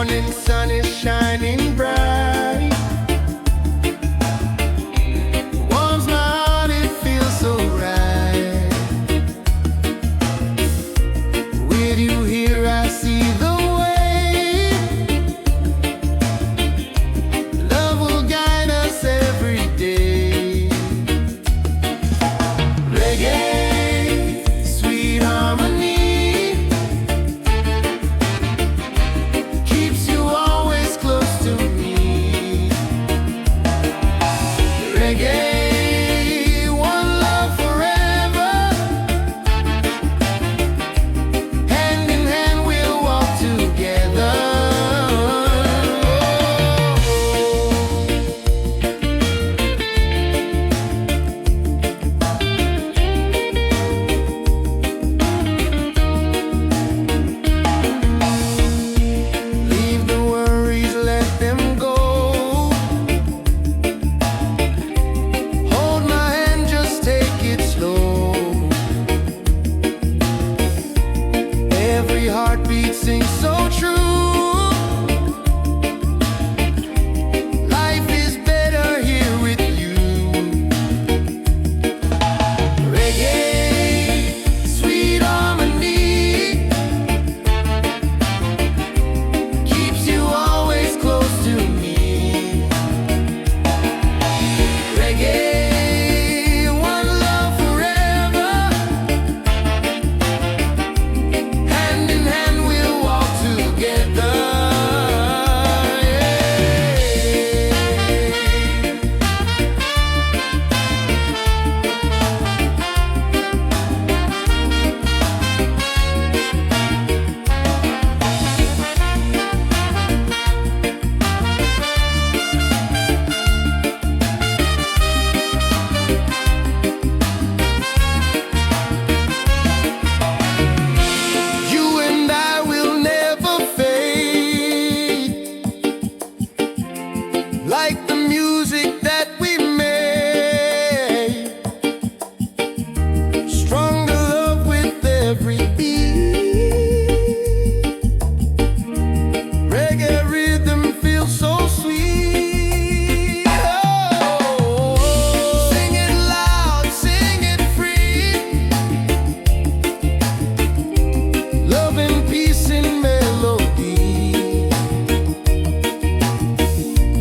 morning sun is shining bright. Warms my heart, it feels so right. With you here I see the way. Love will guide us every day. Reggae, sweet harmony, keeps you always close to me. Reggae, one love forever. Hand in hand we'll walk together. Leave the worries, let them go. Hold my hand, just take it slow. Every heartbeat sings so true. Life is better here with you. Reggae, sweet harmony, keeps you always close to me. Reggae, one love forever. Hand in hand we'll walk together. You and I will never fade, like the music that we made. Stronger love with every beat. Reggae rhythm feels so sweet. Oh, sing it loud, sing it free. Love and peace in melody.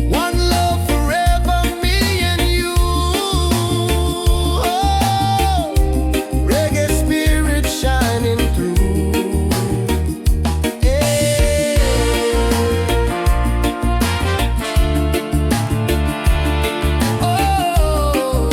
One love forever, me and you. Oh, reggae spirit shining through. Yeah. Oh.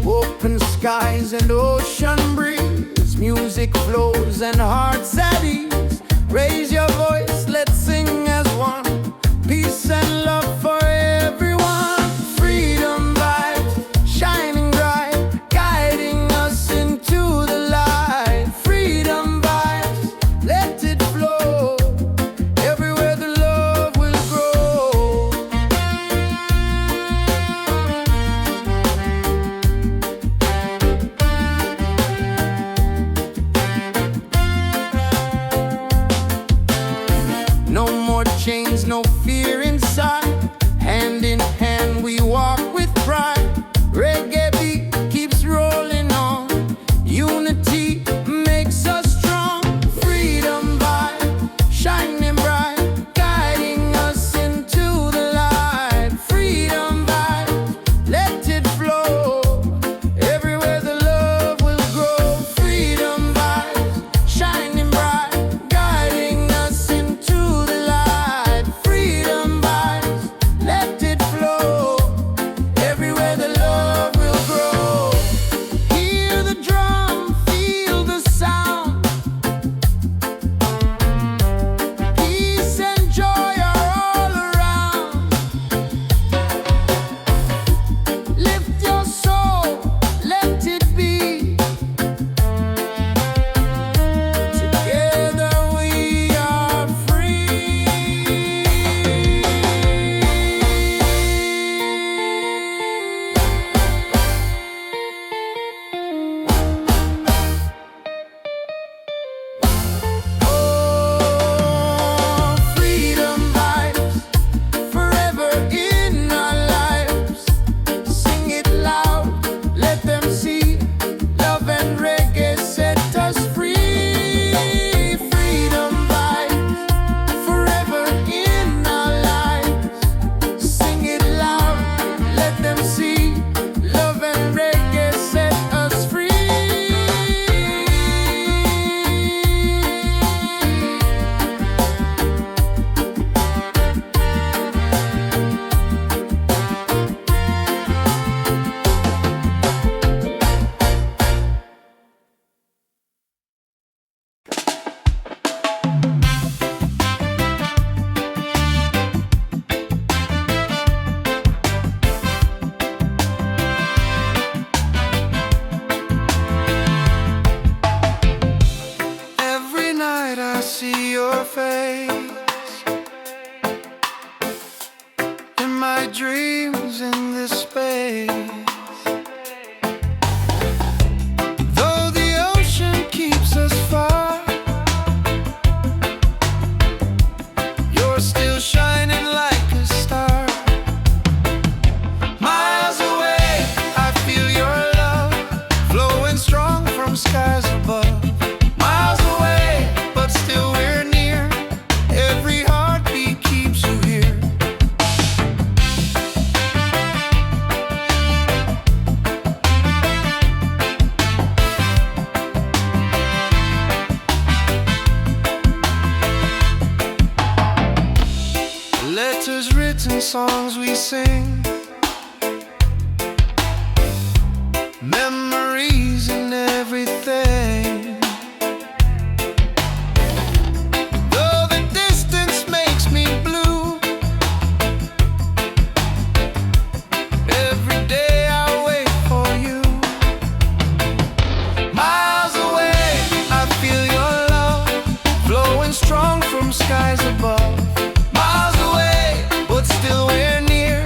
Open skies and ocean breeze, music flows and hearts at ease. Raise your voice, let's sing as one. Peace and love for everyone. Freedom vibes, shining bright, guiding us into the light. Freedom vibes, let it flow. Everywhere the love will grow. No more chains, no fear inside. songs we sing, memories and everything. Though the distance makes me blue, every day I wait for you. Miles away, I feel your love flowing strong from skies above. Miles away, but still we're near.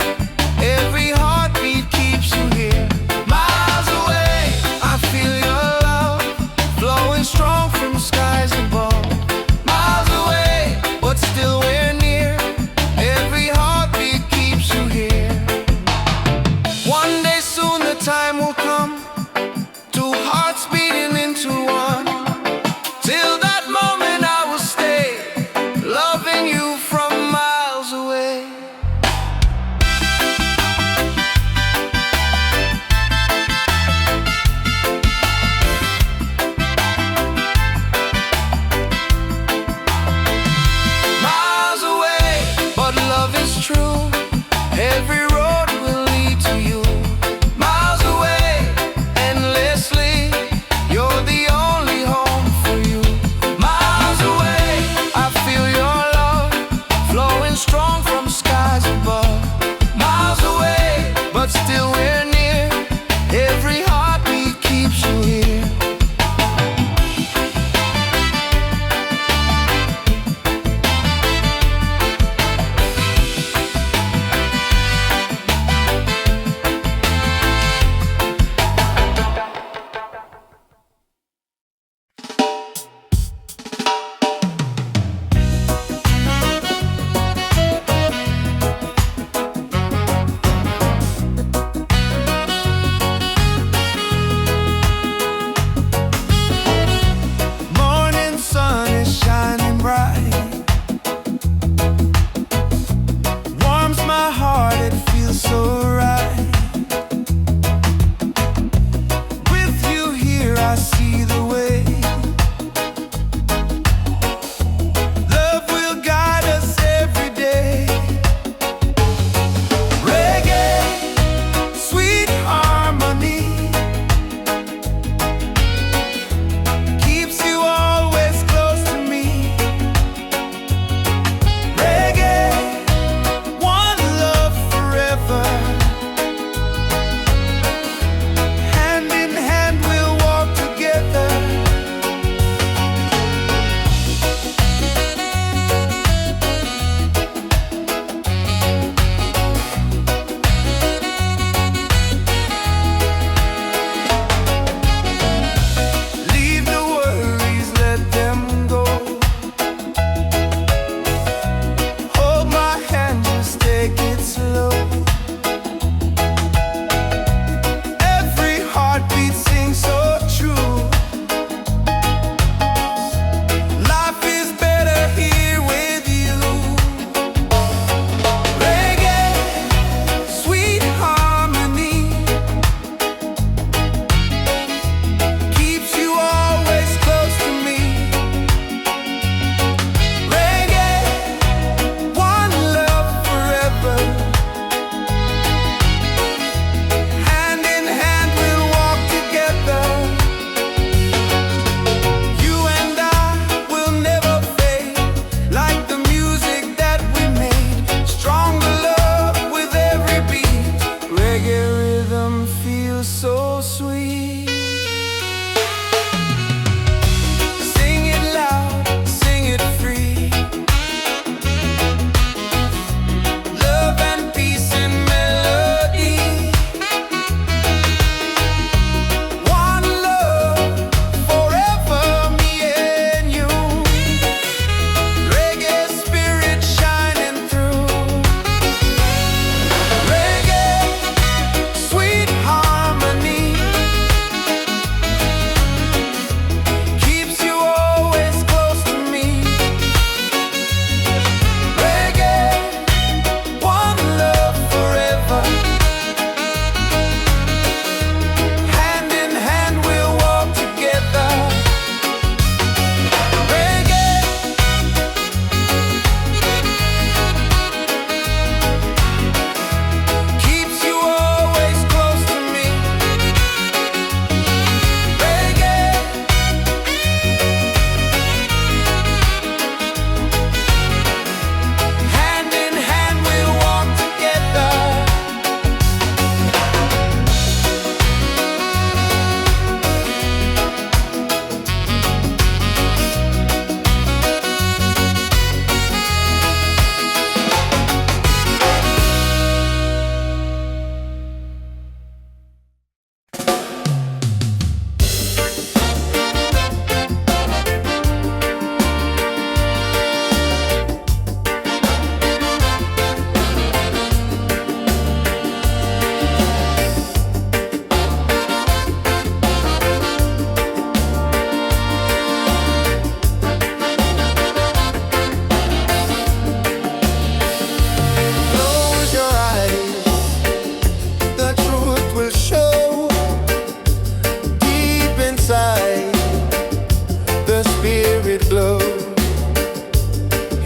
sacred glow.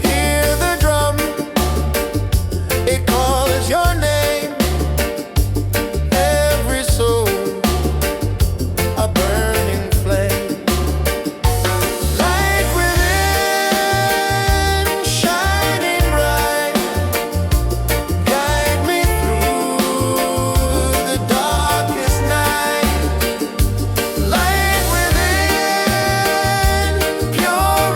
Hear the drum, it calls your name. Every soul a burning flame. Light within, shining bright, guide me through the darkest night. Light within, pure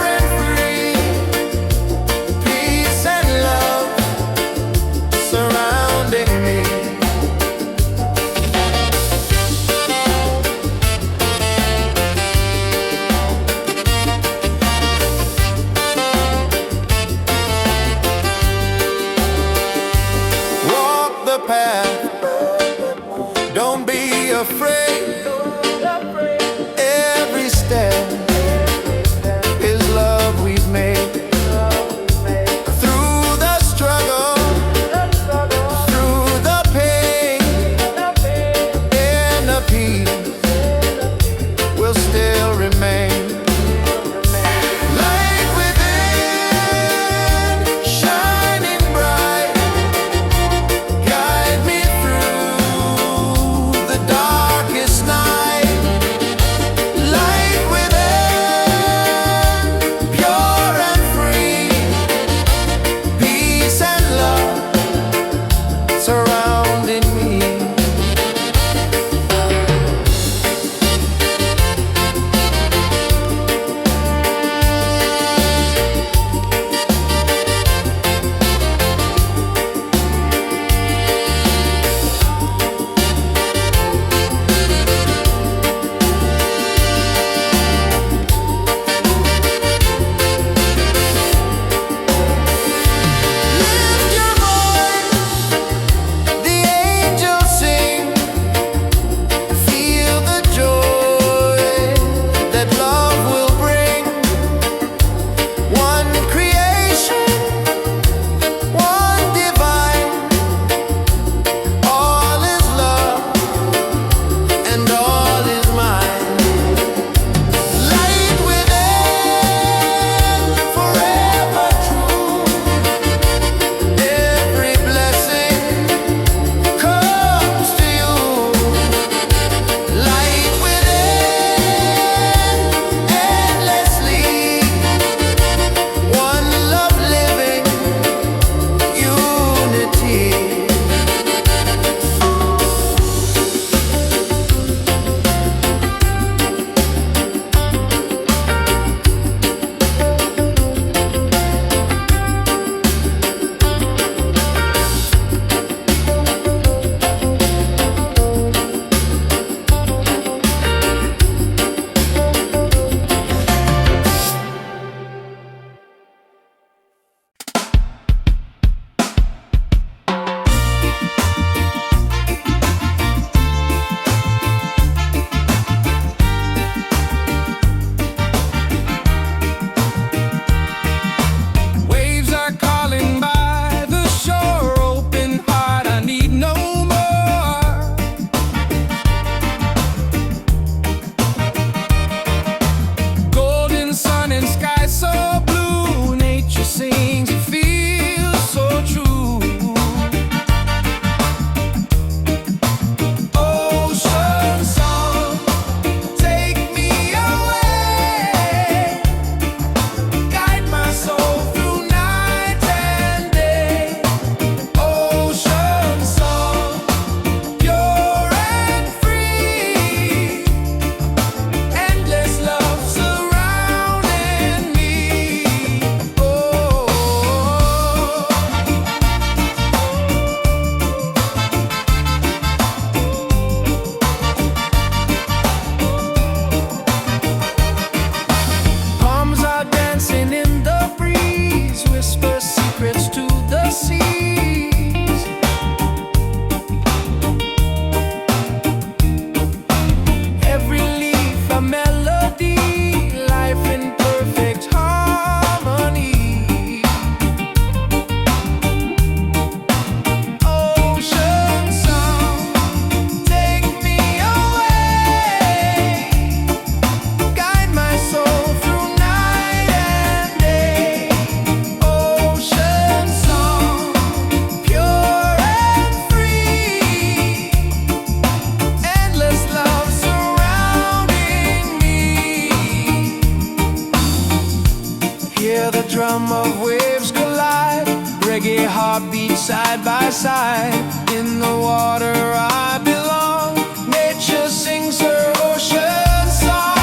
Hear the drum of waves collide, reggae heartbeats side by side. In the water I belong, nature sings her ocean song.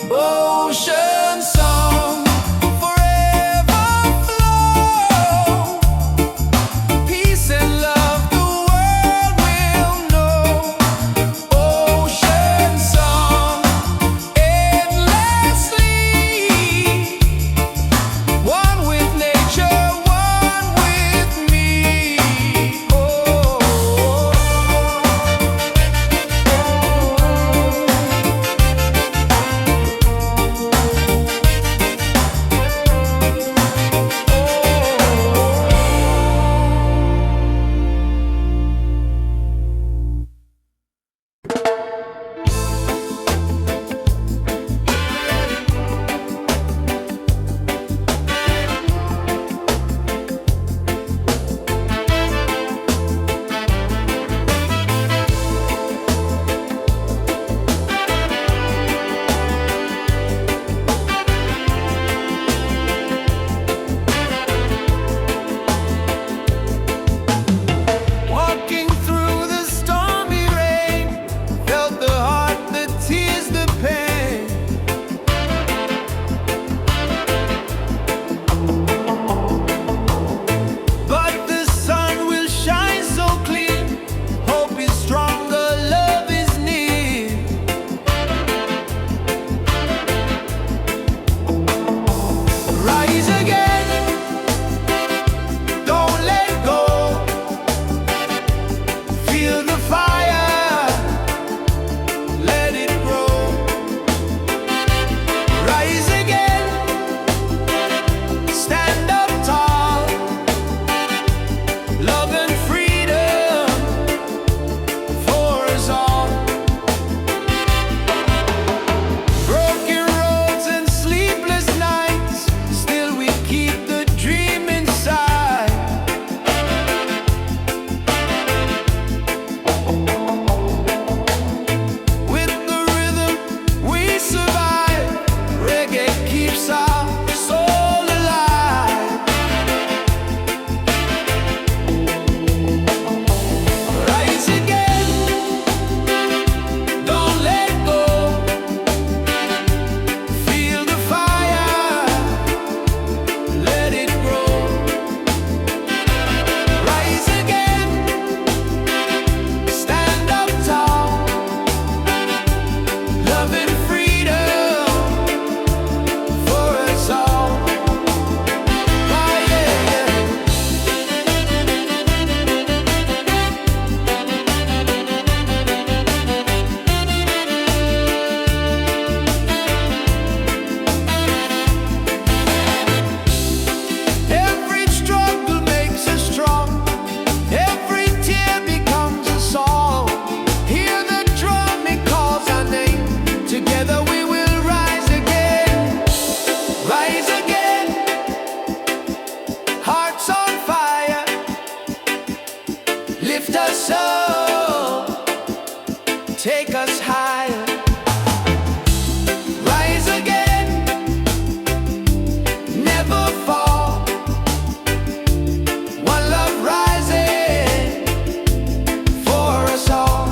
Ocean song, forever flow. Peace and love the world will know. Ocean song, endlessly. One with nature, one with me. Oh. Walking through the stormy rain, felt the heart, the tears, the pain. But the sun will shine so clear. Hope is stronger, love is near. Rise again, don't let go. Feel the fire, let it grow. Rise again, stand up tall. Love and freedom for us all. Broken roads and sleepless nights, still we keep the dream inside. With the rhythm we survive, reggae keeps our soul alive. Rise again, don't let go. Feel the fire, let it grow. Rise again, stand up tall. Love and freedom for us all. Ah, yeah, yeah. Every struggle makes us strong. Every tear becomes a song. Hear the drum, it calls our name. Together we will rise again. Rise again. Hearts on fire. Lift us up. Take us higher. Rise again. Never fall. One love rising for us all.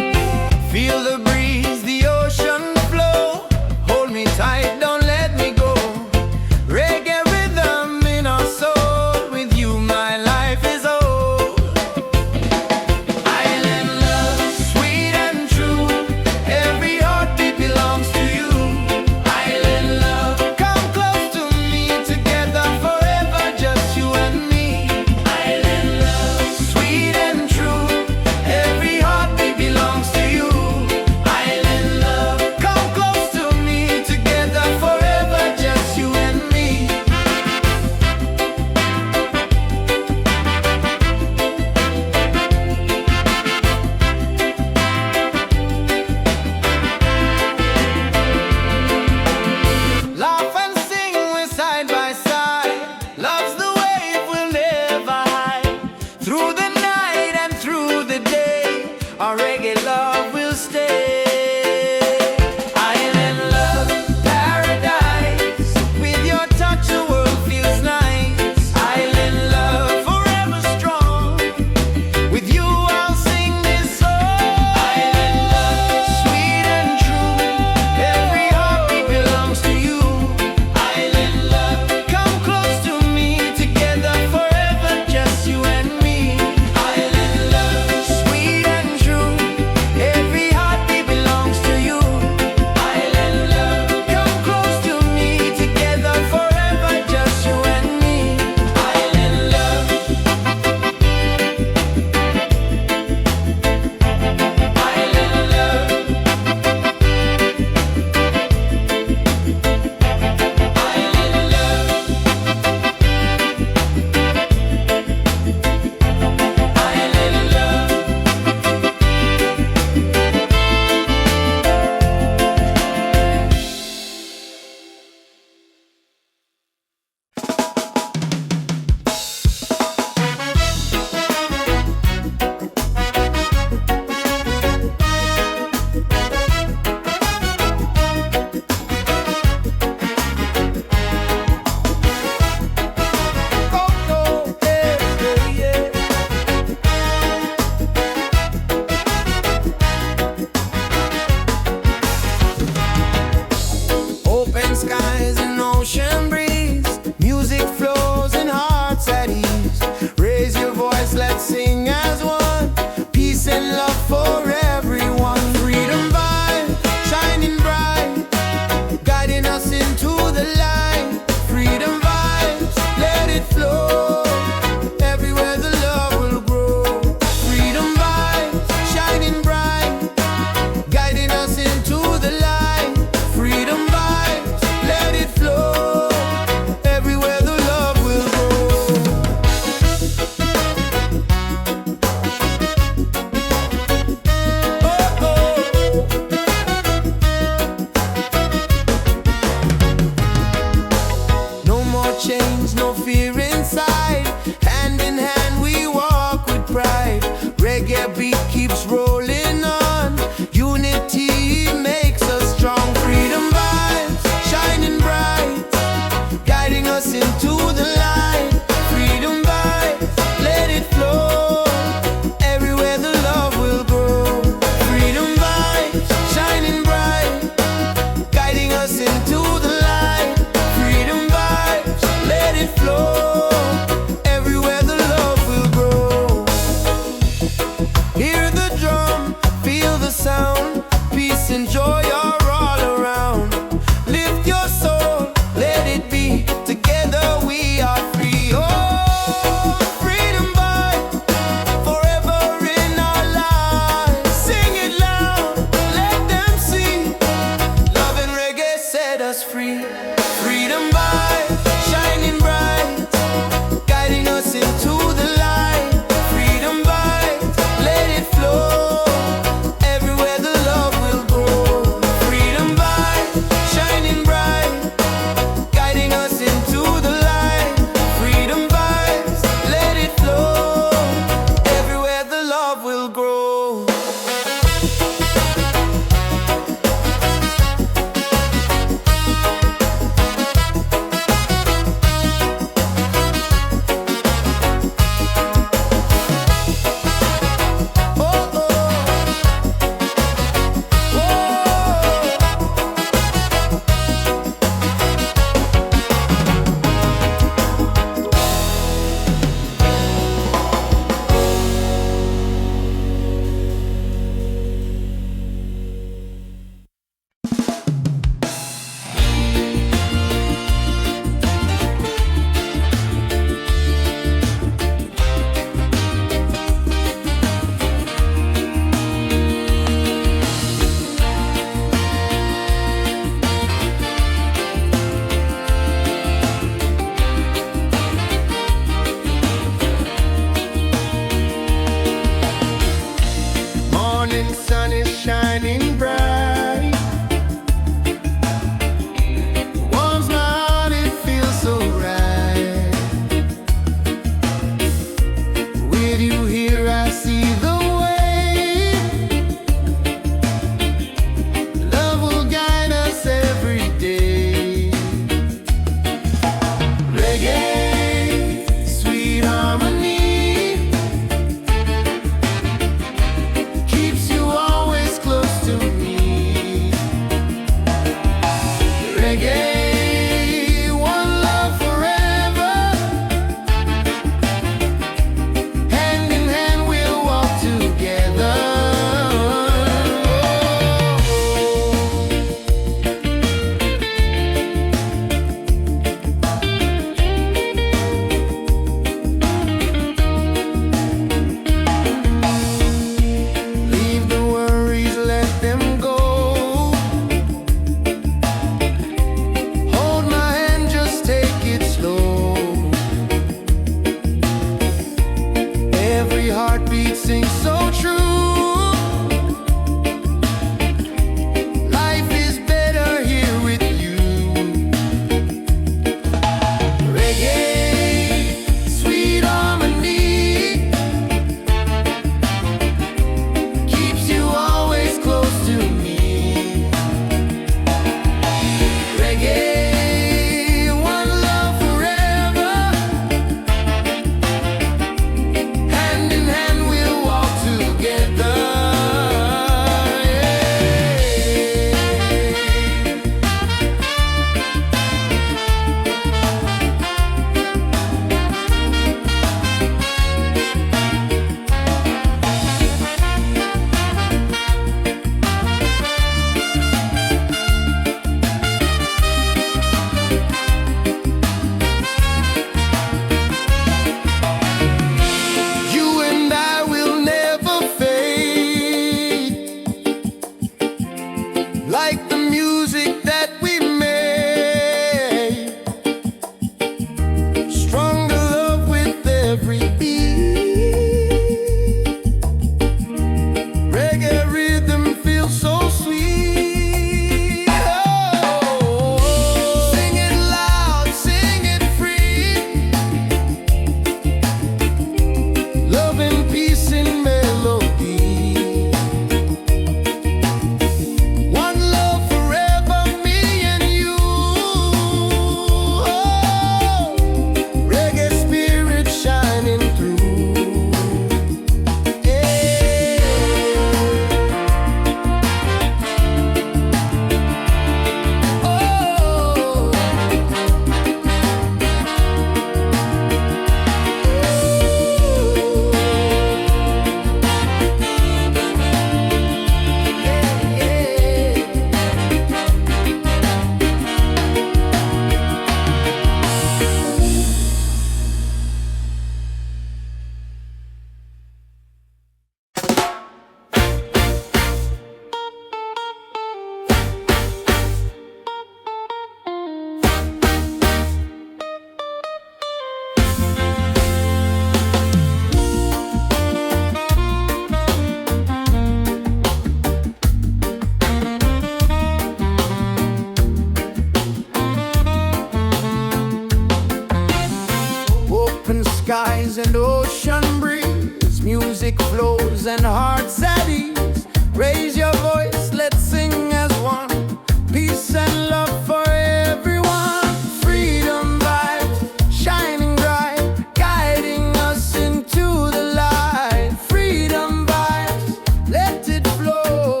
Open skies and ocean breeze, music flows and hearts at ease. Raise your voice, let's sing as one. Peace and love for everyone. Freedom vibes, shining bright, guiding us into the light. Freedom vibes, let it flow.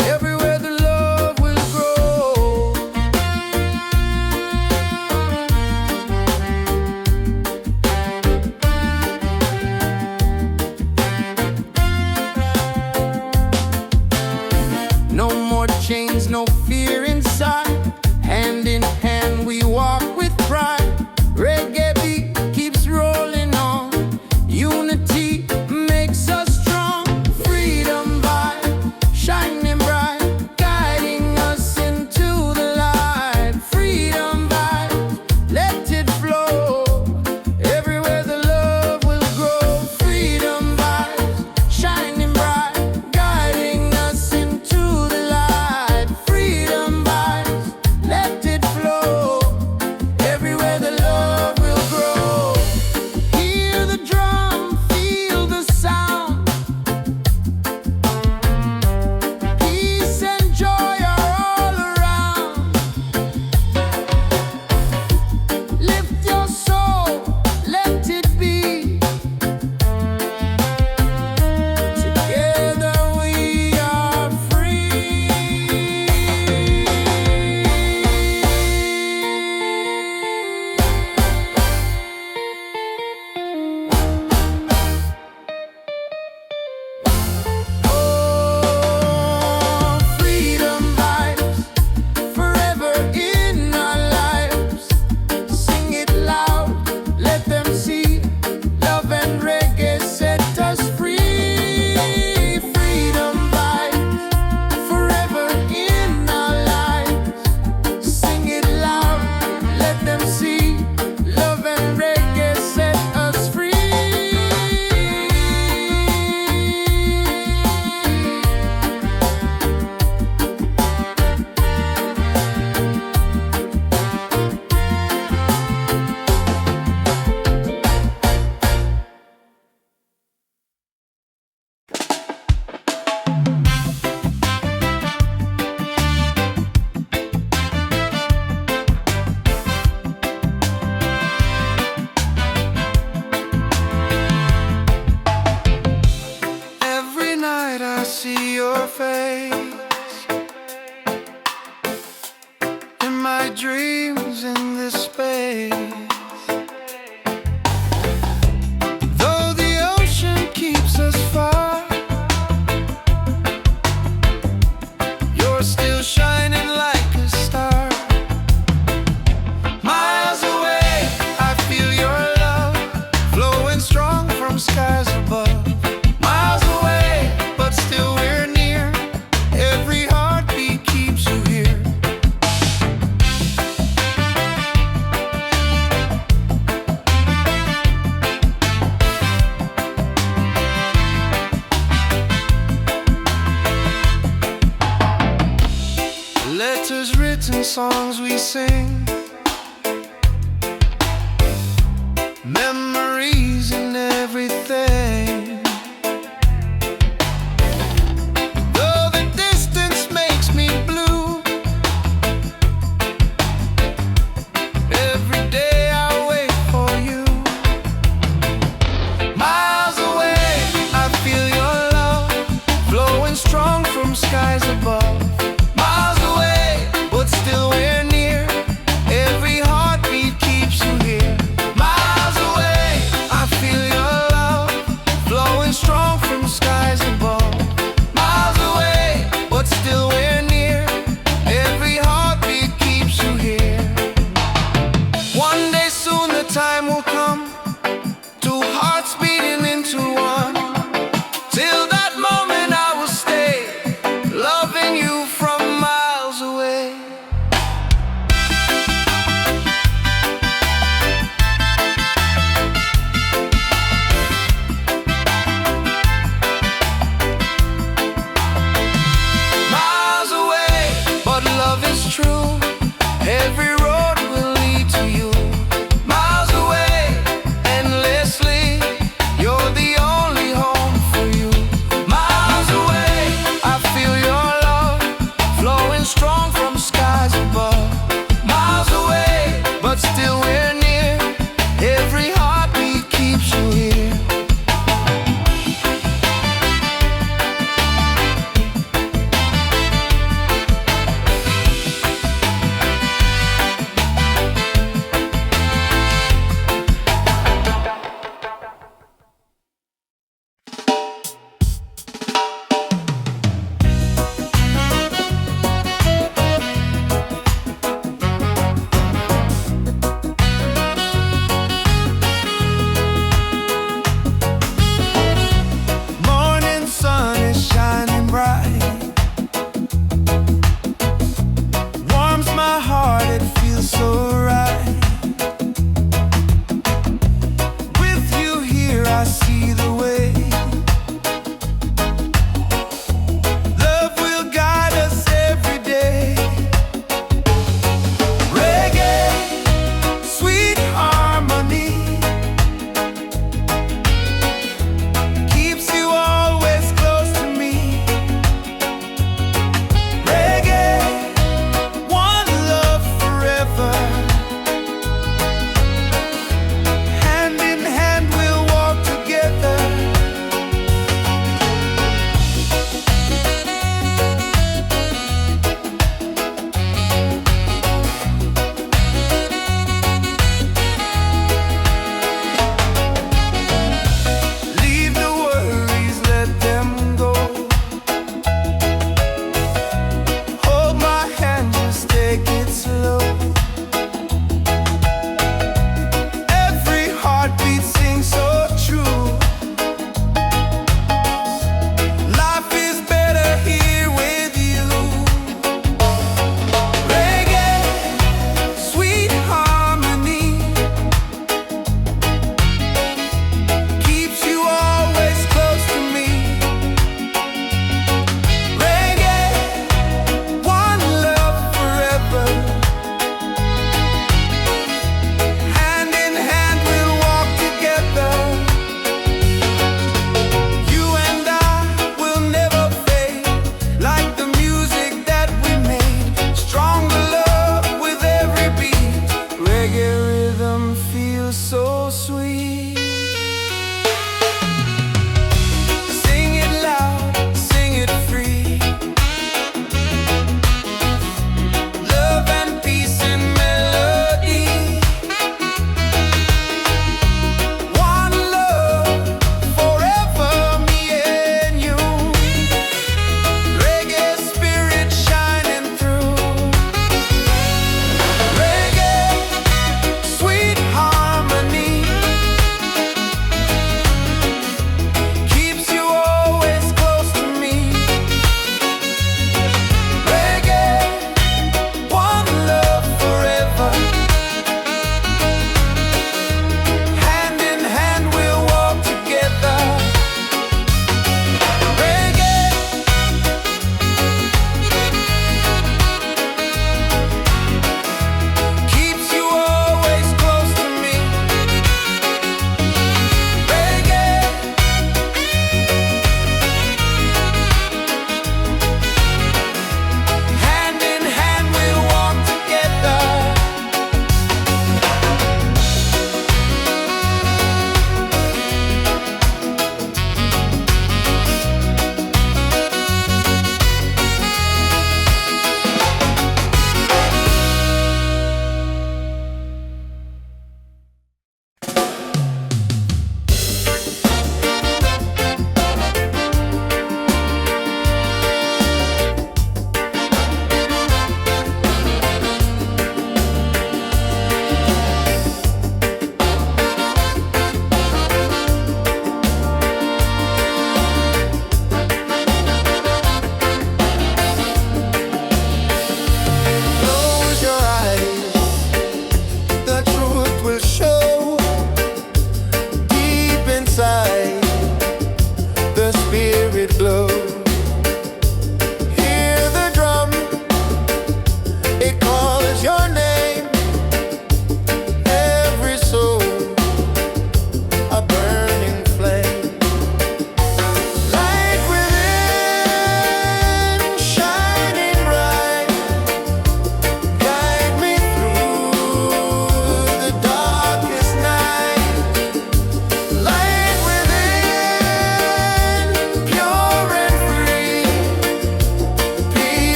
Everywhere the love will grow.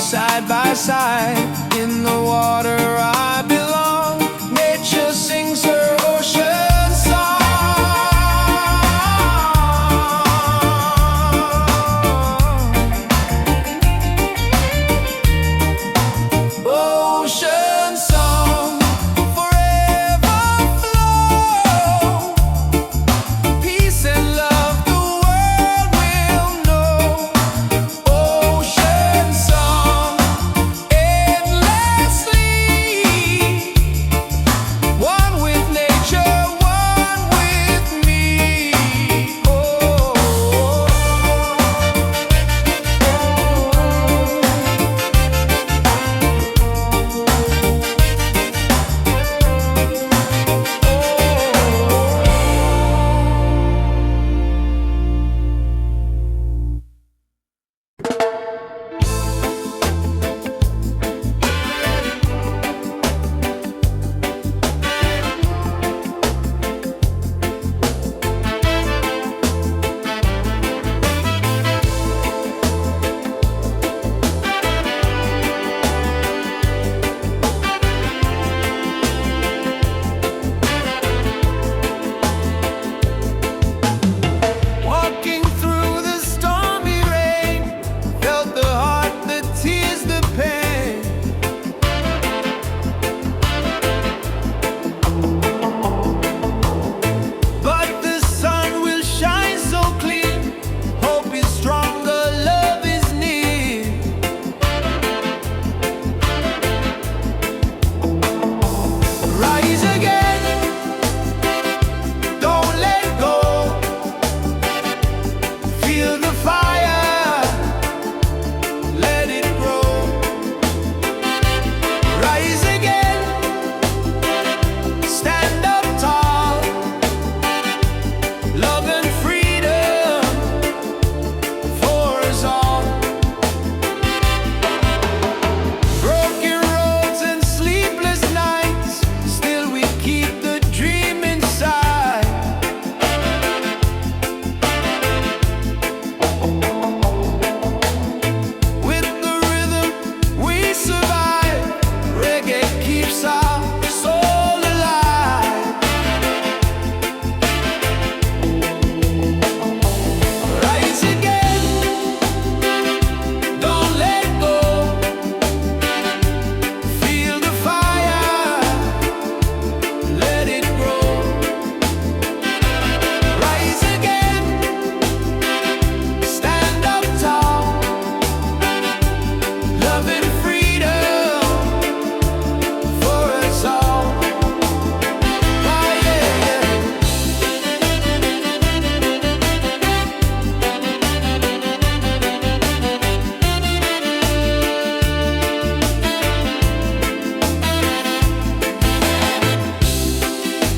side by side. In the water I belong. Nature sings her ocean song. Ocean song, forever flow. Peace and love the world will know. Ocean song, endlessly. One with nature, one with me. Oh. Walking through the stormy rain, felt the heart, the tears, the pain. But the sun will shine so clear. Hope is stronger, love is near. Rise again, don't let go. Feel the fire, let it grow. Rise again, stand up tall. Love and freedom for us all. Broken roads and sleepless nights, still we keep the dream inside. With the rhythm we survive. Reggae keeps our soul alive. Rise again, don't let go. Feel the fire, let it grow. Rise again, stand up tall. Love and freedom for us all. Oh, yeah, yeah.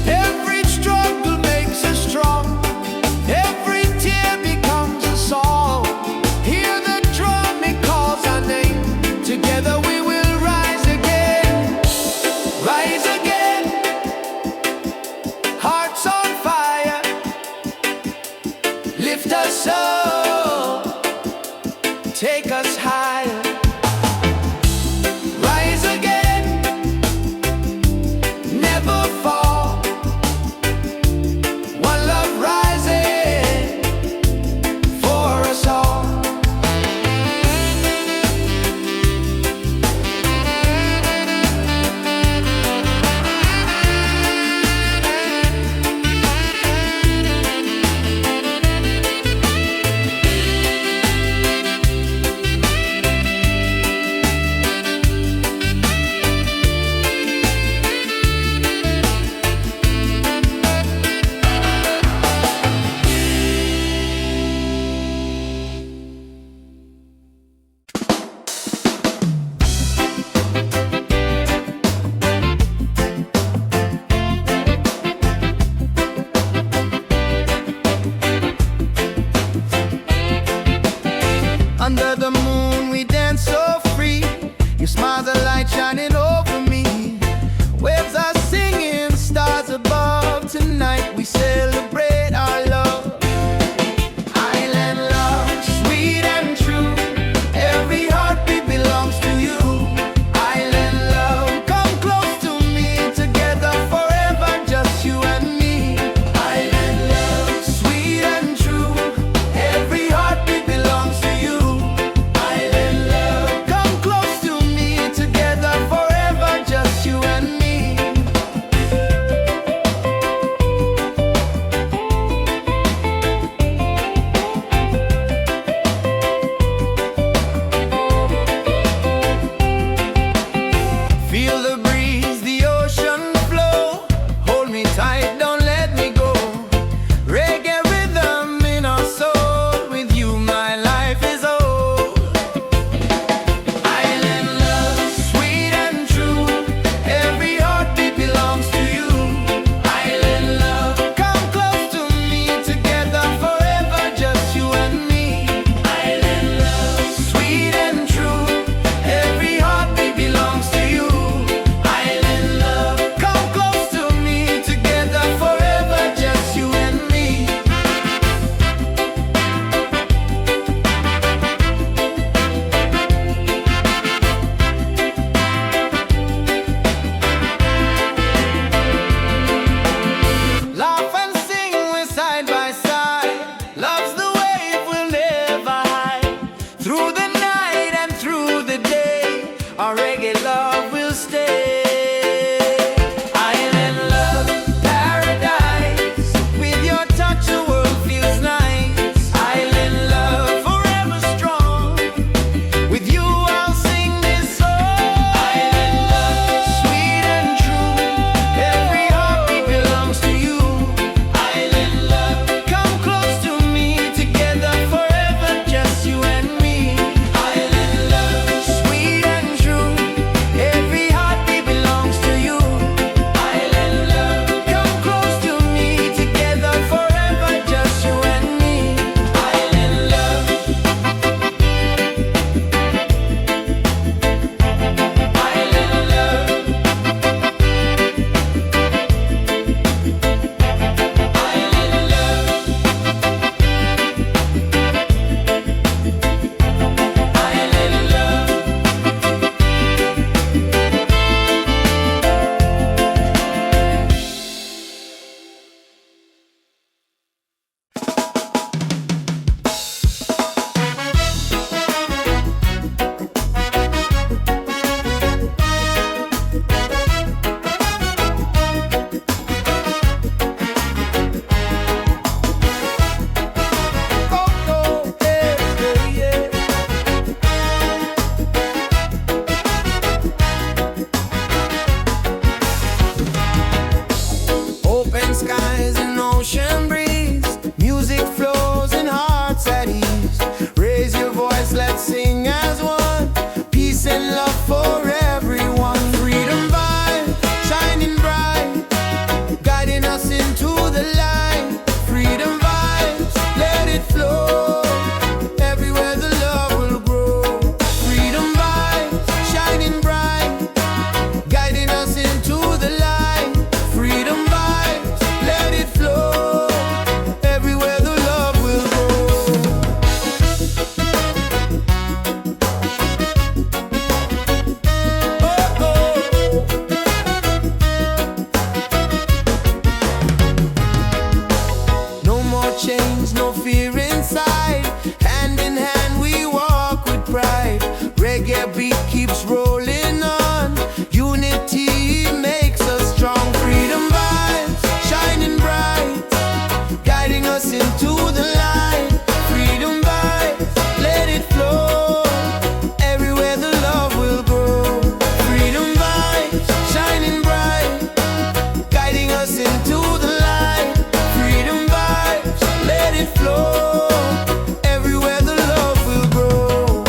Every struggle makes us strong. Every tear becomes a song. Hear the drum, it calls our name. Together we will rise again. Rise again. Hearts on fire. Lift us up. Take us higher. Rise again. Never fall. One love rising for us all. Under the moon we dance so free. Your smile's a light shining over me. Waves are singing, stars above. Tonight we celebrate our love. Island love, sweet and true. Every heartbeat belongs the light. Freedom vibes, let it flow. Everywhere the love will grow. Freedom vibes, shining bright, guiding us into the light. Freedom vibes, let it flow. Everywhere the love will grow. Oh, oh. No more chains, no fear inside. Hand in hand we walk with pride. Reggae beat keeps rolling on. Unity makes us strong. Freedom vibes, shining bright, guiding us into the light. Freedom vibes, let it flow. Everywhere the love will grow. Freedom vibes, shining bright, guiding us into the light. Freedom vibes, let it flow. Everywhere the love will grow.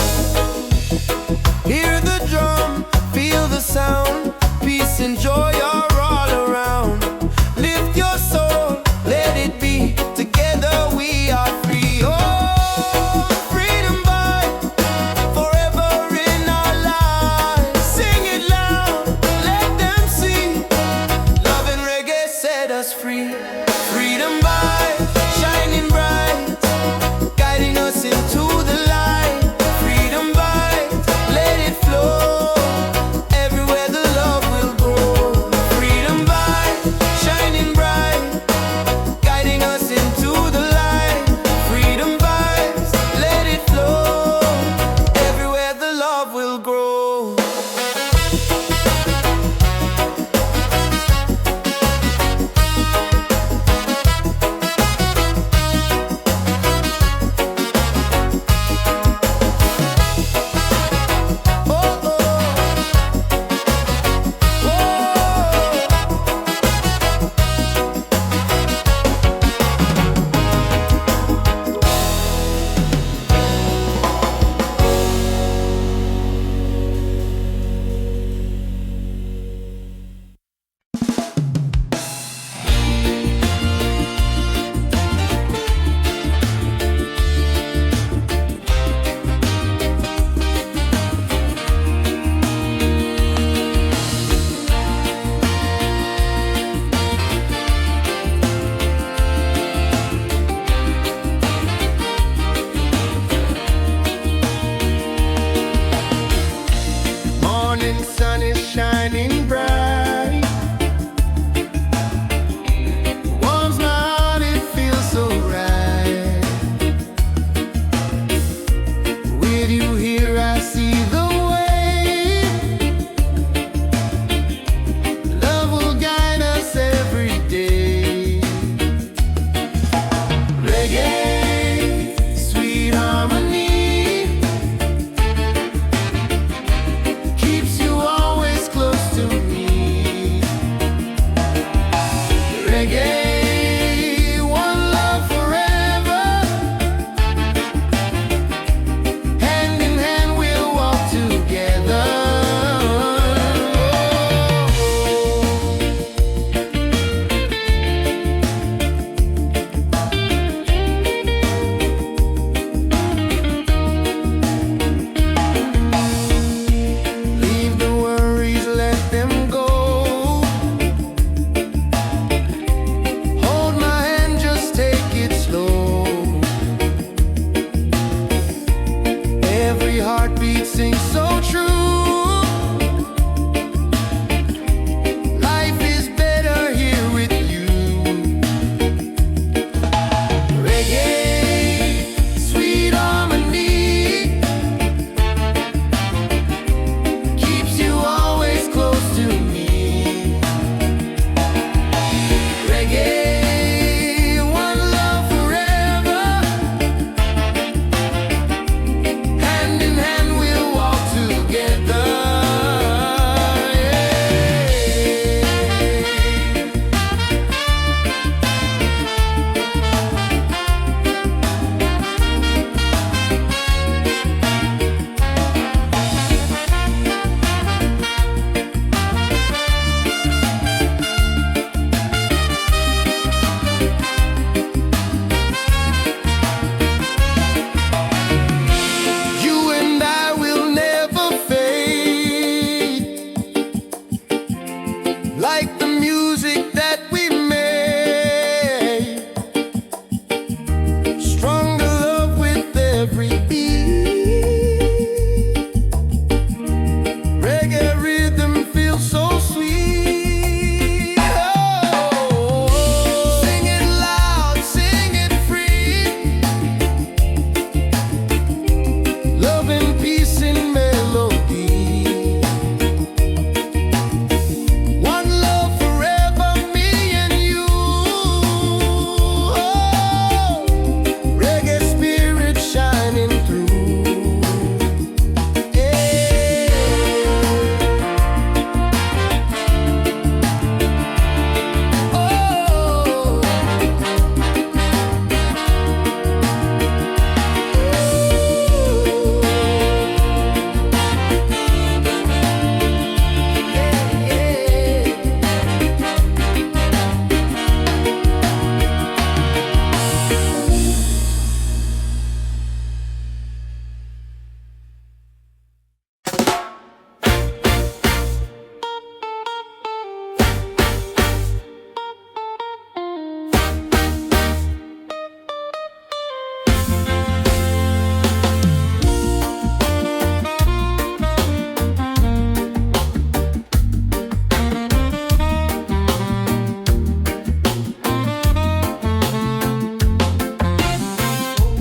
Hear the drum, feel the sound. Peace and joy are all around. Lift your soul, let it be. Together we are free. Oh, freedom vibe, forever in our lives. Sing it loud, let them see. Love and reggae set us free. Freedom vibe, shining bright, guiding us into the light. Freedom vibe, let it flow. Everywhere the love will grow. Freedom vibe, shining bright, guiding us into the light. Freedom vibes, let it flow. Everywhere the love will grow. You and I will never fade, like the music that we made. Stronger love with every beat. Reggae rhythm feels so sweet. Oh, sing it loud, sing it free. Love and peace in melody. One love forever, me and you. Oh, reggae spirit shining through. Yeah. Oh.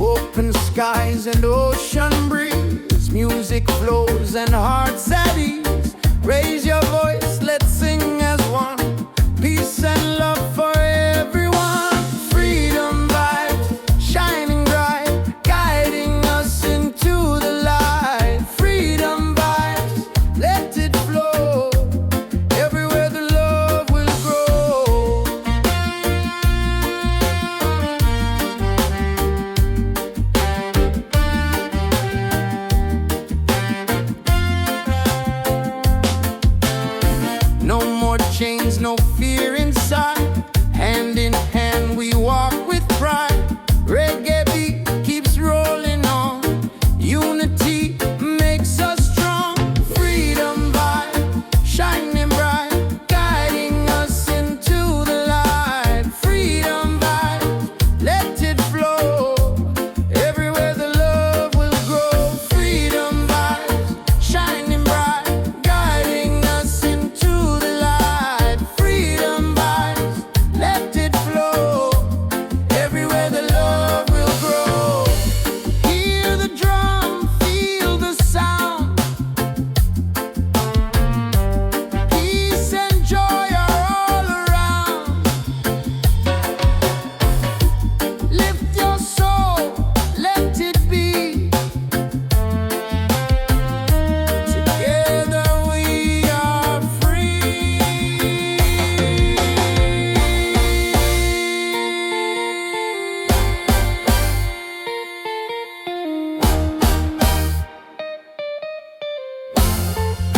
Open skies and ocean breeze, music flows and hearts at ease. Raise your voice, let's sing as one. Peace and love for everyone. Freedom vibes, shining bright, guiding us into the light. Freedom vibes, let it flow. Everywhere the love will grow. No more chains, no fear inside. Hand in hand we walk with pride. Reggae beat keeps rolling on. Unity makes us strong. Freedom vibe, shining bright, guiding us into the light. Freedom vibe, let it flow. Everywhere the love will grow. Freedom vibes, shining bright, guiding us into the light. Freedom vibes, let it flow. Everywhere the love will grow. Hear the drum, feel the sound. Peace and joy are all around. Lift your soul, let it be. Together we are free.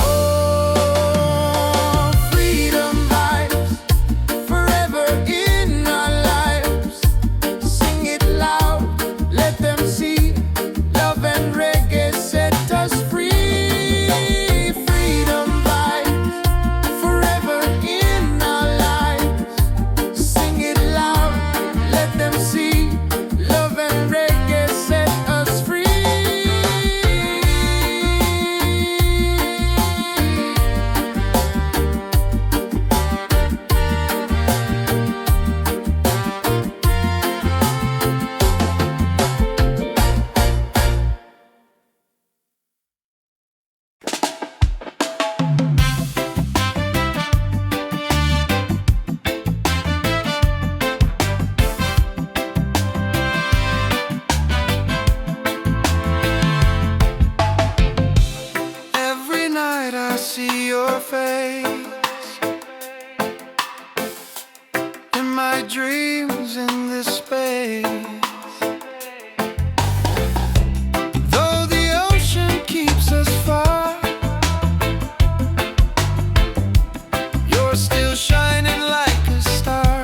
Oh, freedom vibes, forever in our lives. Sing it loud, let them see. Love and reggae set us free. Freedom vibes, forever in our lives. Sing it loud, let them see. Love and reggae set us free. Every night I see your face in my dreams in this space. Though the ocean keeps us far, you're still shining like a star.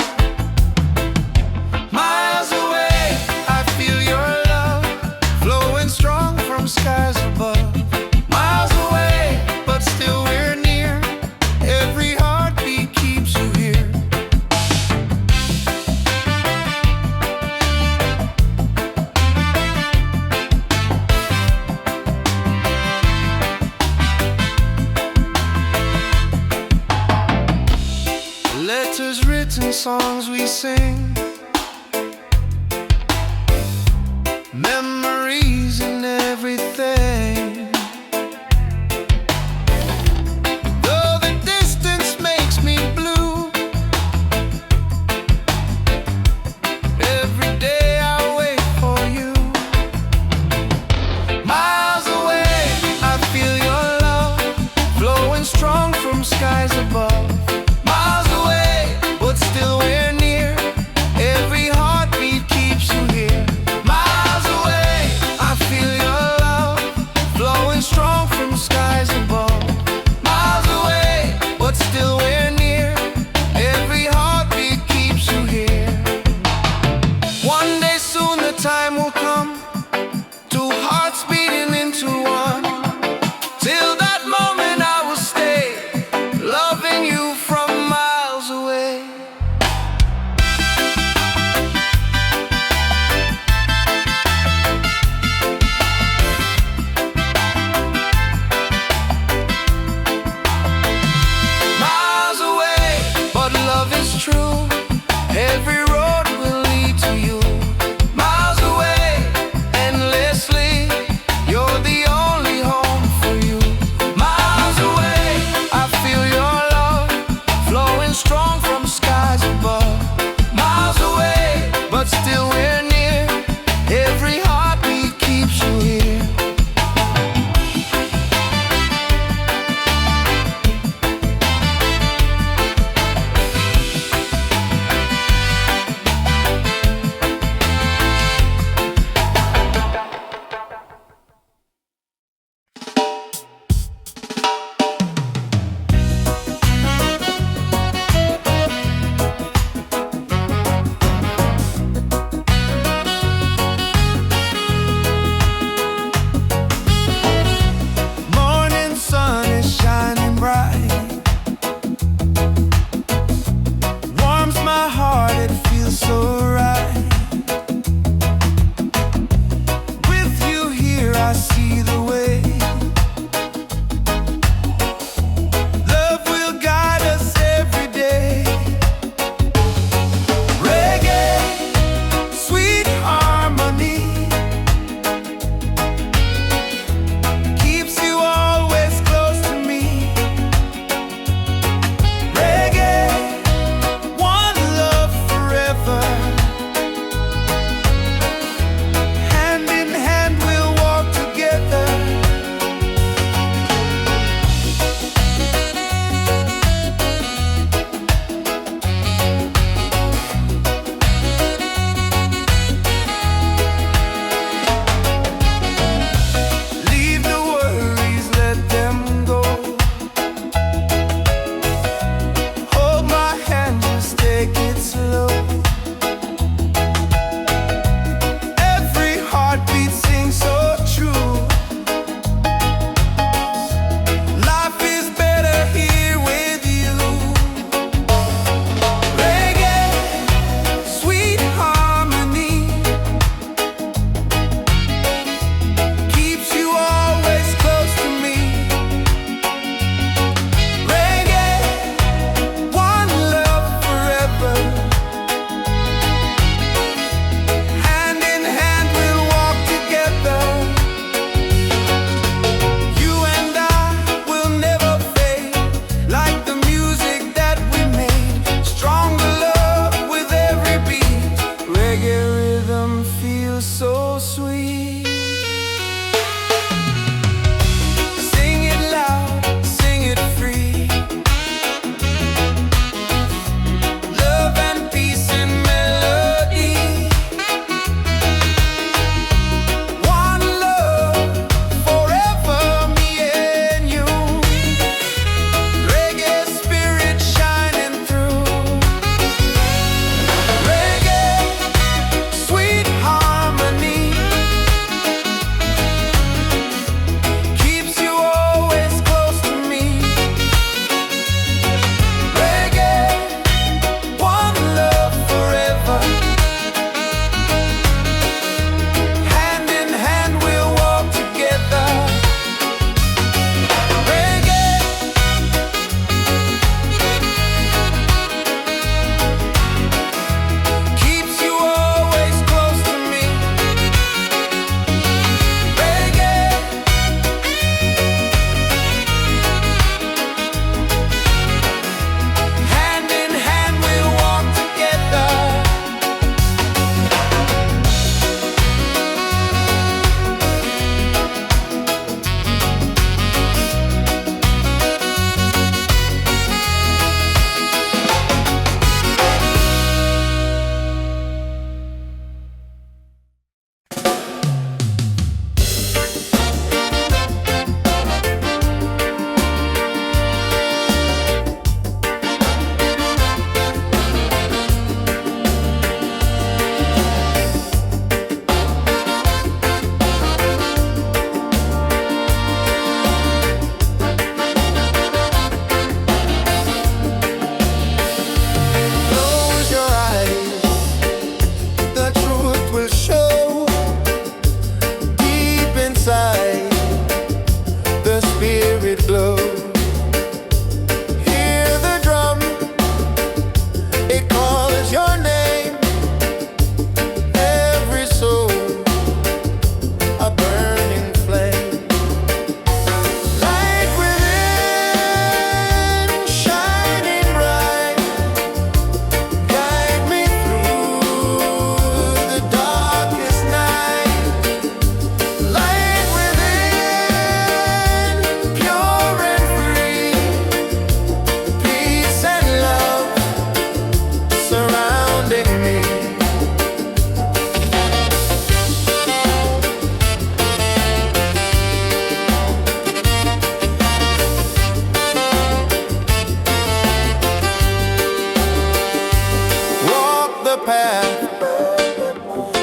songs we sing, memories and everything. Though the distance makes me blue, every day I wait for you. Miles away, I feel your love flowing strong from skies above. Miles away, but still we're near.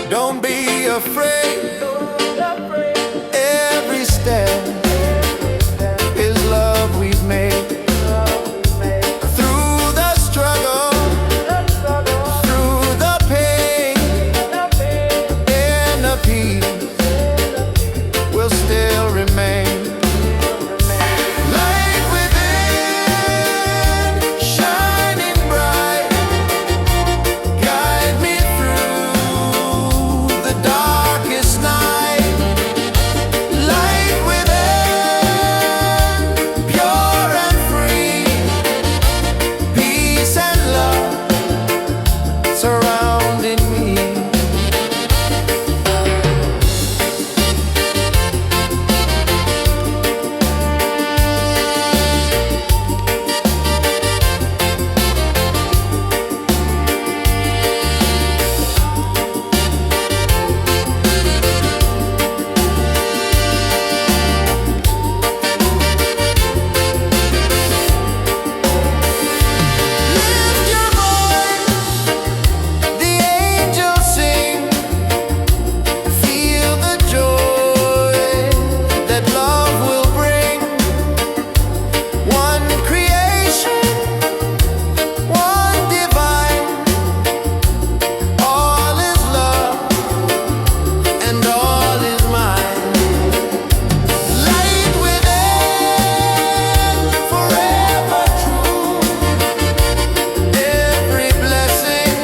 Don't be afraid. Every step is love we've made. Through the struggle, through the pain, inner peace will still remain. Light within, shining bright, guide me through the darkest night. Light within, pure and free, peace and love surrounding me. Lift your voice, the angels sing. Feel the joy that love will bring. One creation, one divine. All is love and all is mine. Light within, forever true. Every blessing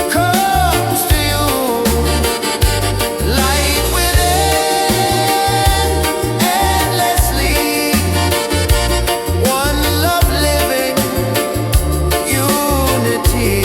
comes to you. Light within, endlessly. One love living, unity.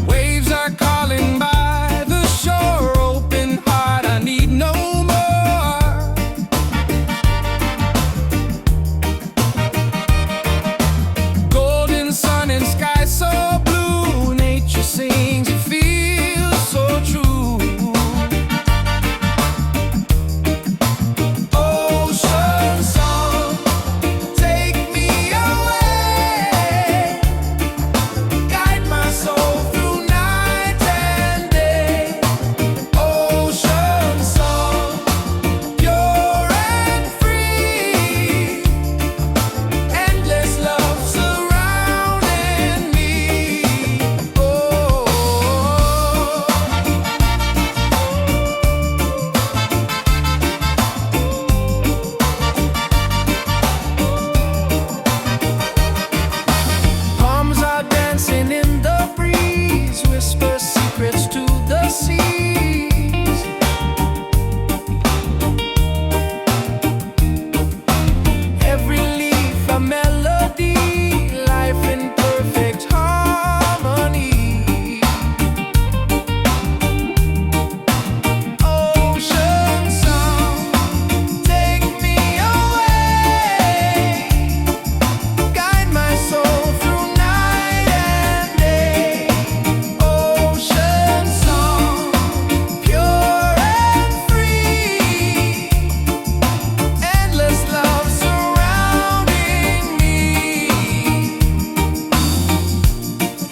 Waves are calling by the shore, open heart, I need no more. Golden sun and sky so blue, nature sings, it feels so true. Ocean song, take me away. Guide my soul through night and day. Ocean song, pure and free. Endless love surrounding me. Oh. Palms are dancing in the breeze, whisper secrets to the seas. Every leaf a melody, life in perfect harmony. Ocean song, take me away. Guide my soul through night and day. Ocean song, pure and free. Endless love surrounding me.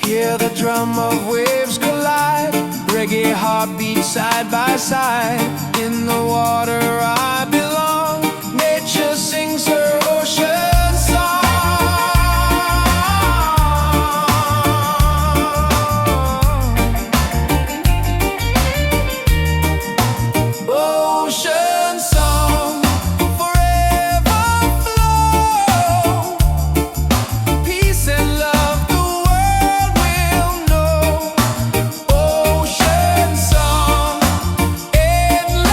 Hear the drum of waves collide, reggae heartbeats side by side. In the water I belong, nature sings her ocean song. Ocean song, forever flow. Peace and love the world will know. Ocean song, endless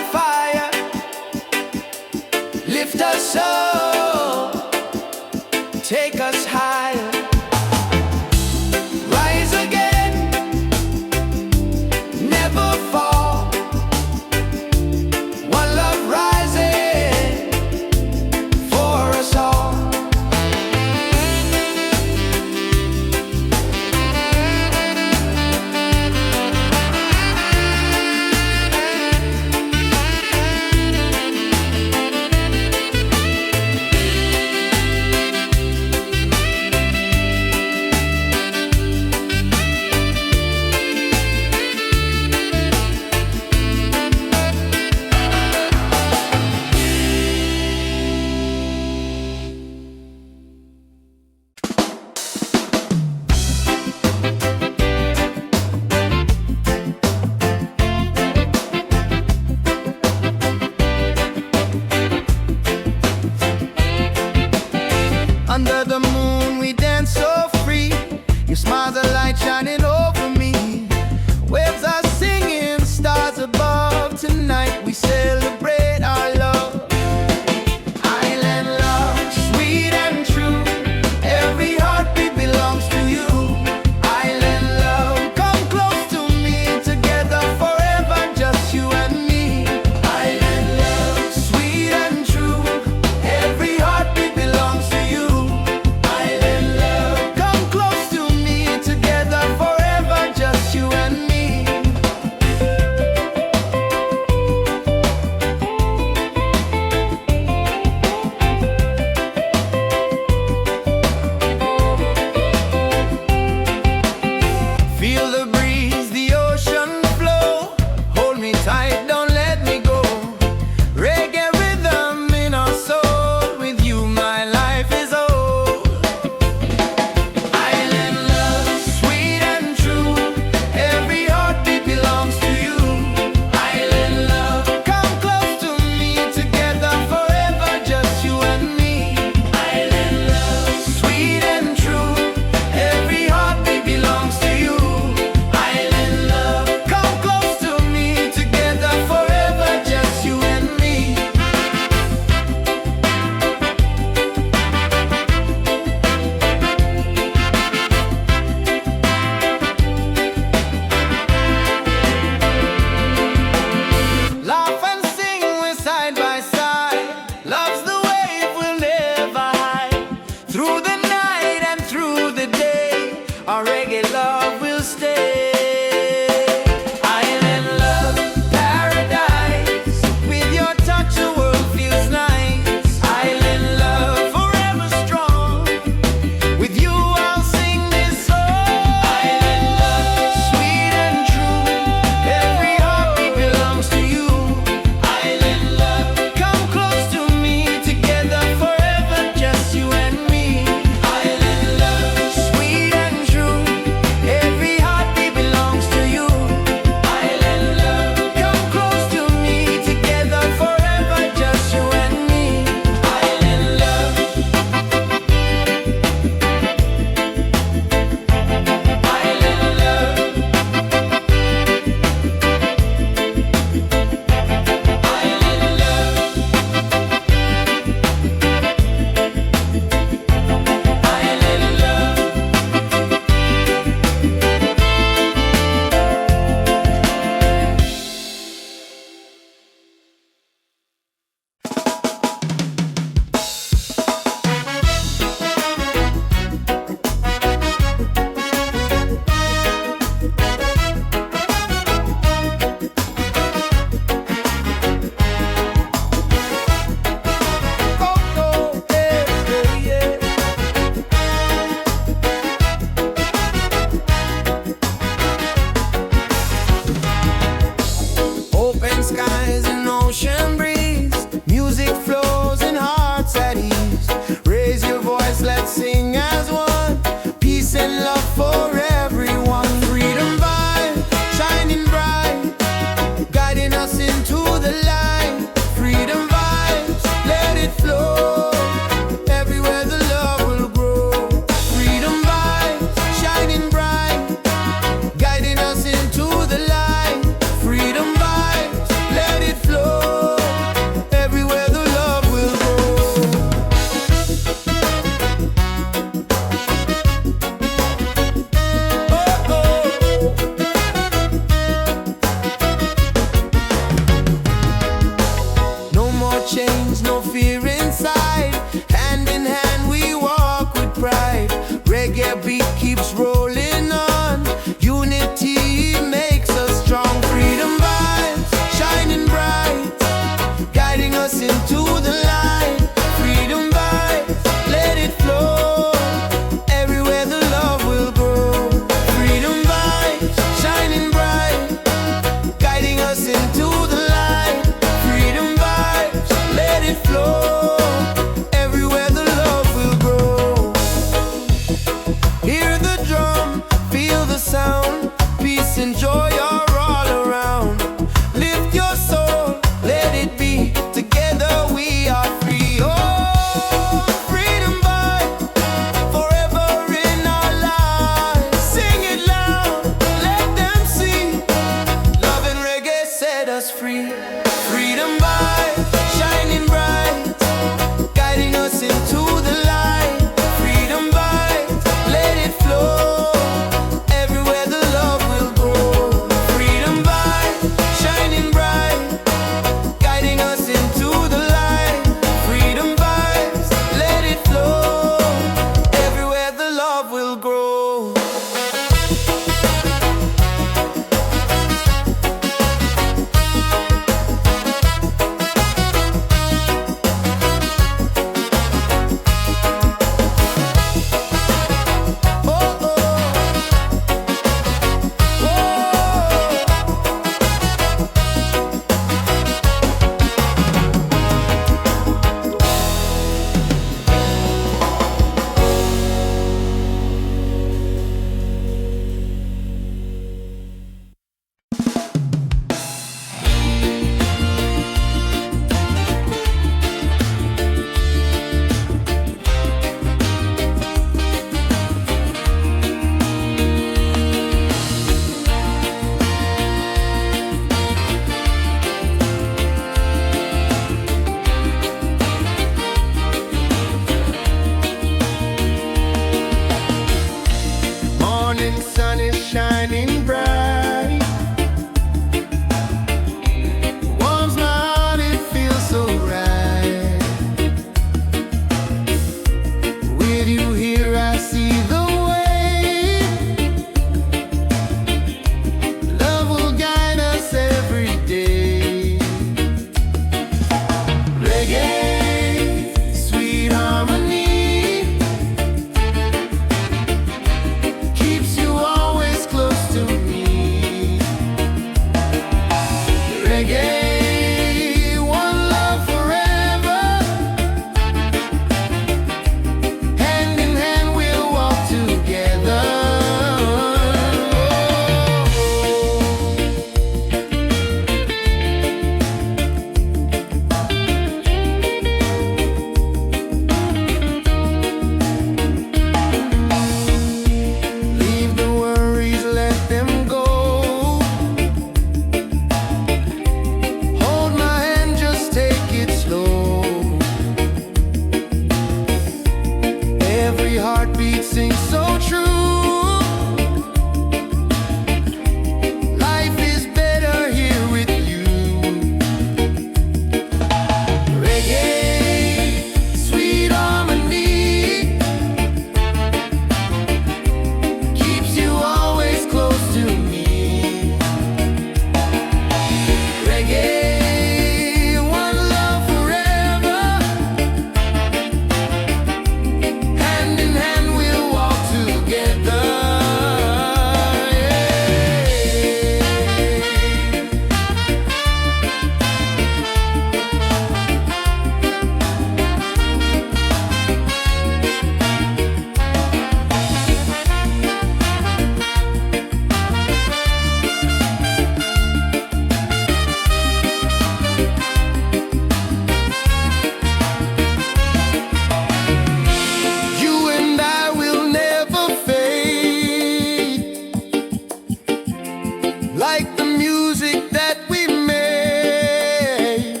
like the music that we made.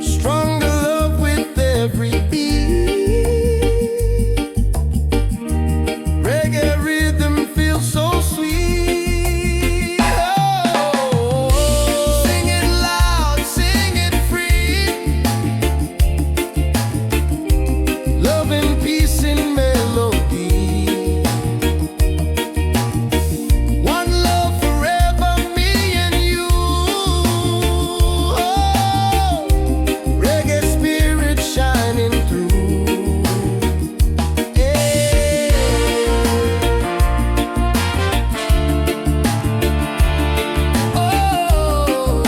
Stronger love with every beat. Reggae rhythm feels so sweet. Oh, sing it loud, sing it free. Love and peace in melody. One love forever, me and you. Oh, reggae spirit shining through. Yeah. Oh.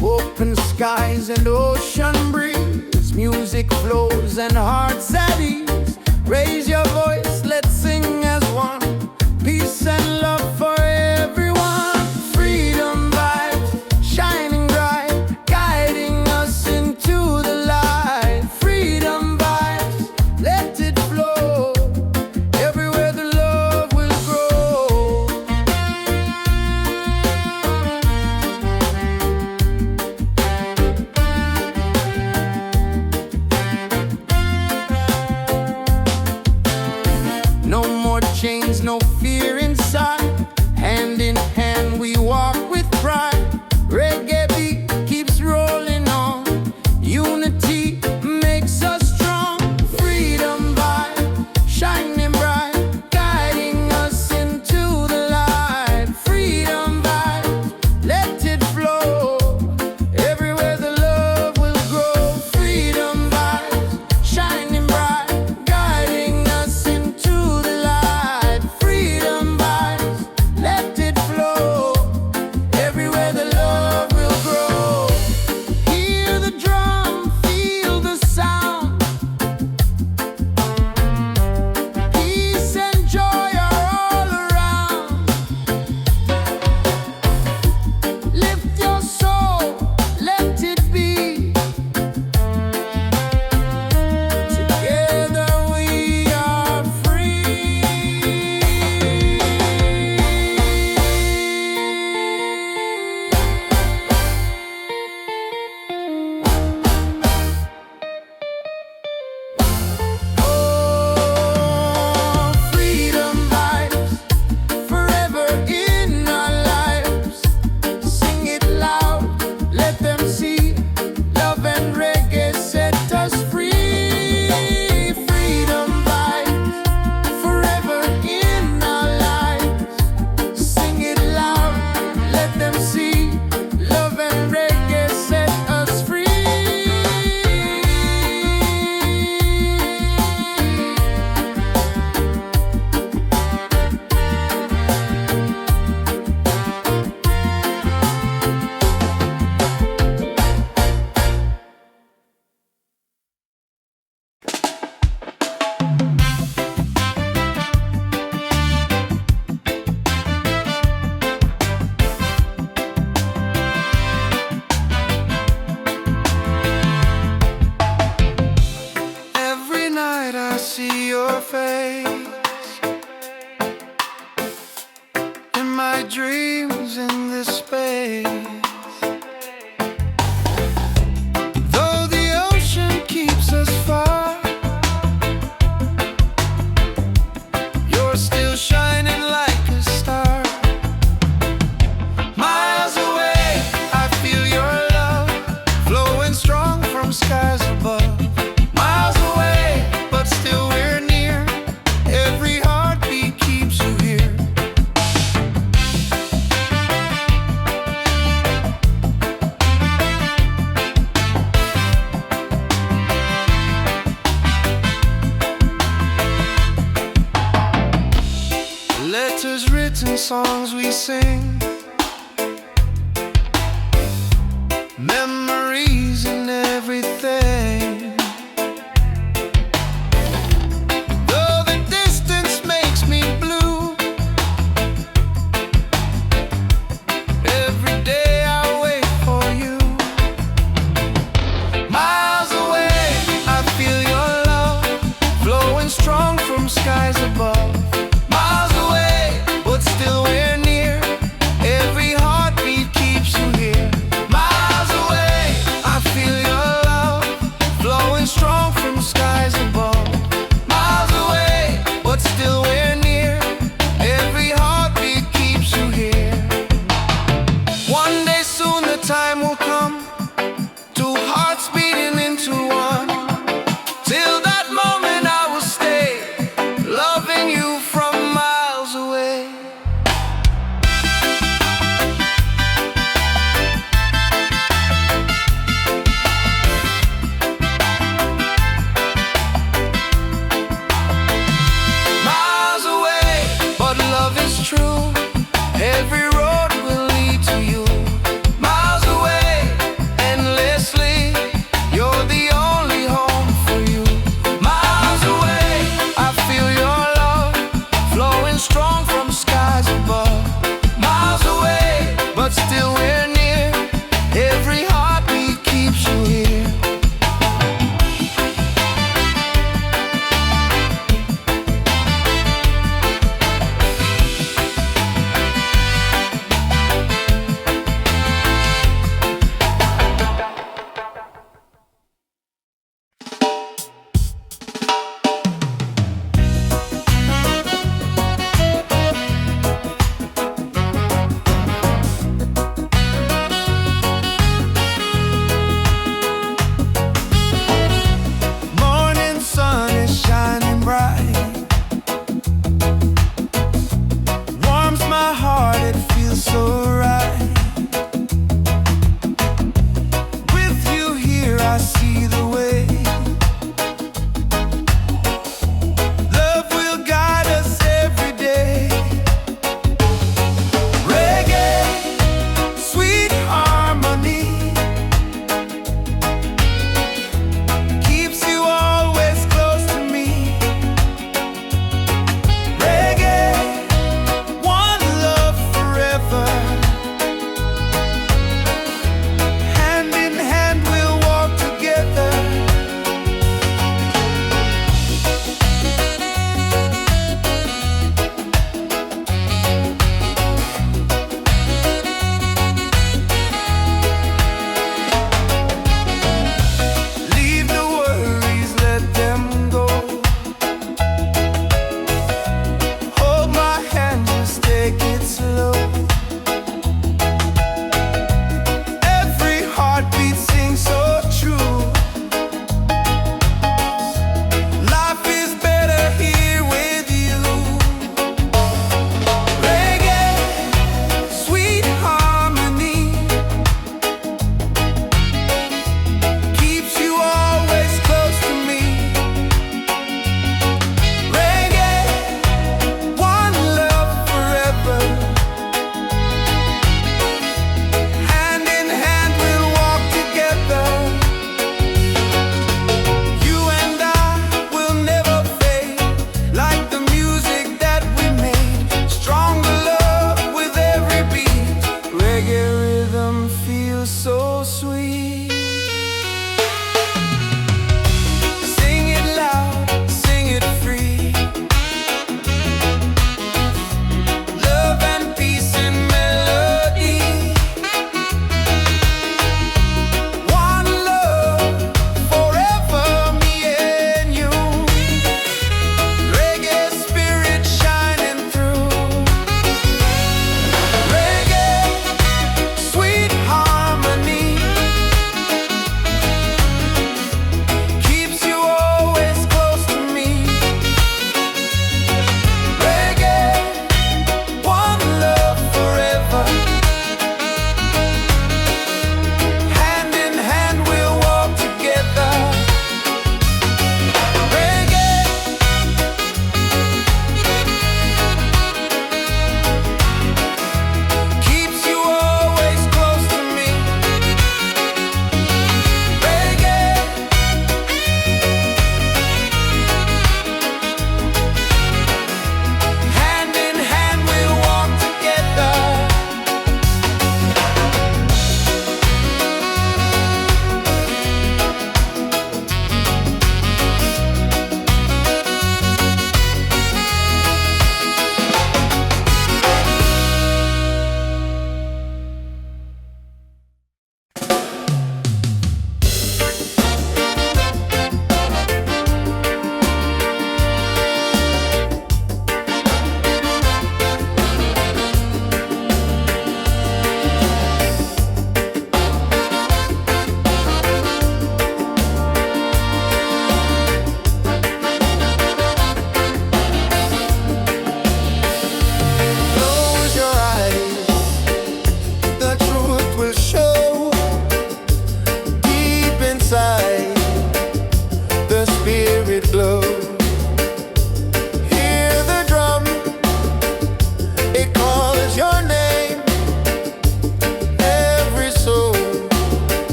Open skies and ocean breeze, music flows and hearts at ease. Raise your voice, let's sing as one. Peace and love for everyone. Freedom vibes, shining bright, guiding us into the light. Freedom vibes, let it flow. Everywhere the love will grow. No more chains, no fear inside. Hand in hand we walk with pride. Reggae beat keeps rolling on. Unity makes us strong. Freedom vibe, shining bright, guiding us into the light. Freedom vibe, let it flow. Everywhere the love will grow. Freedom vibes, shining bright, guiding us into the light. Freedom vibes. letters written, songs we sing, memories and everything. Though the distance makes me blue, every day I wait for you. Miles away, I feel your love flowing strong from skies above. Miles away, but still we're near.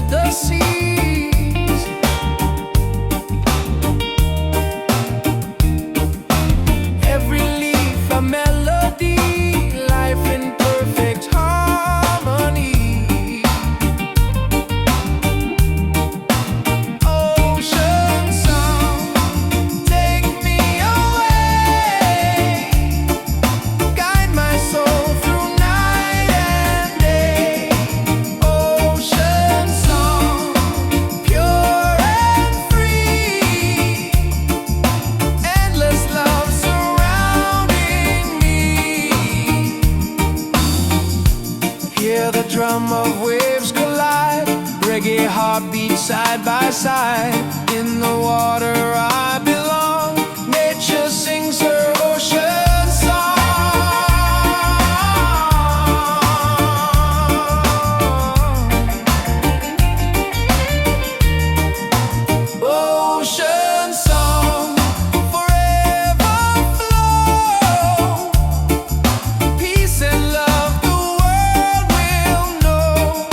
the seas. Every leaf a melody, life in perfect harmony. Ocean song, take me away, guide my soul through night and day. Ocean song, pure and free, endless love surrounding me. Hear the drum of waves collide, reggae heartbeat side by side. In the water I belong, nature sings her ocean song. Ocean song, forever flow, peace and love the world will know.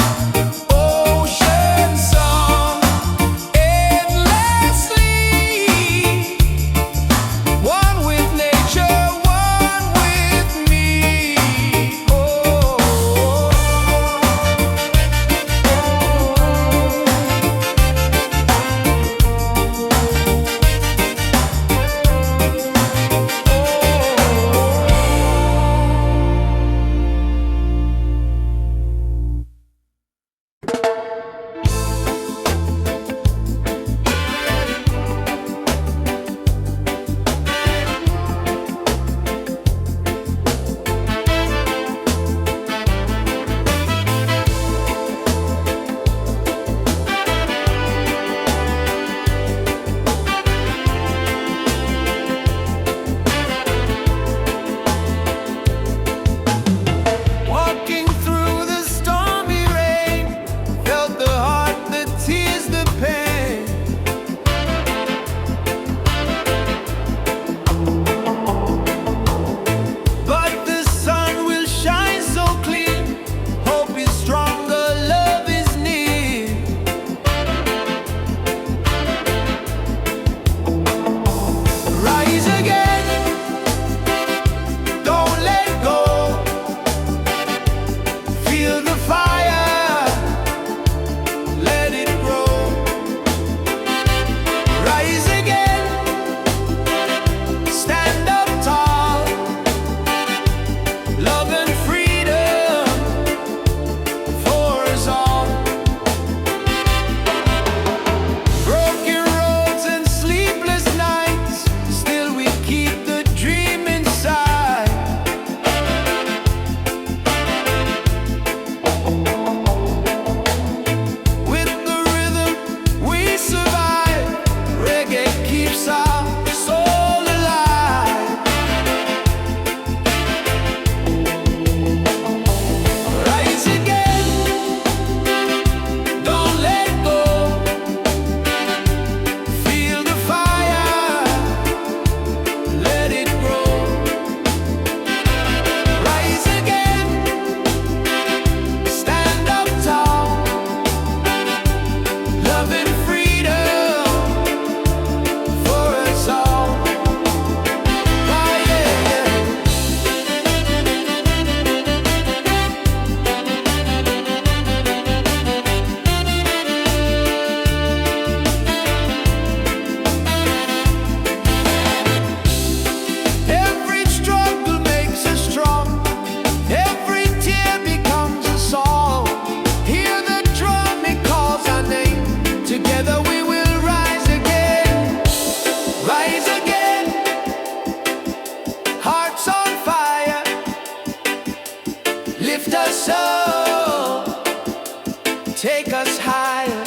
Ocean song, endlessly, one with nature, one with me. Oh. Walking through the stormy rain, felt the heart that tears the pain. But the sun will shine so clear, hope is stronger, love is near. Rise again, don't let go. Feel the fire, let it grow. Rise again, stand up tall. Love and freedom for us all. Broken roads and sleepless nights, still we keep the dream inside. With the rhythm we survive, reggae keeps our soul alive. Rise again, don't let go. Feel the fire, let it grow. Rise again, stand up tall. Love and freedom for us all. Oh, yeah, yeah. Every struggle makes us strong, every tear becomes a song. Hear the drum, it calls our name. Together we will rise again. Rise again, hearts on fire. Lift us up, take us higher.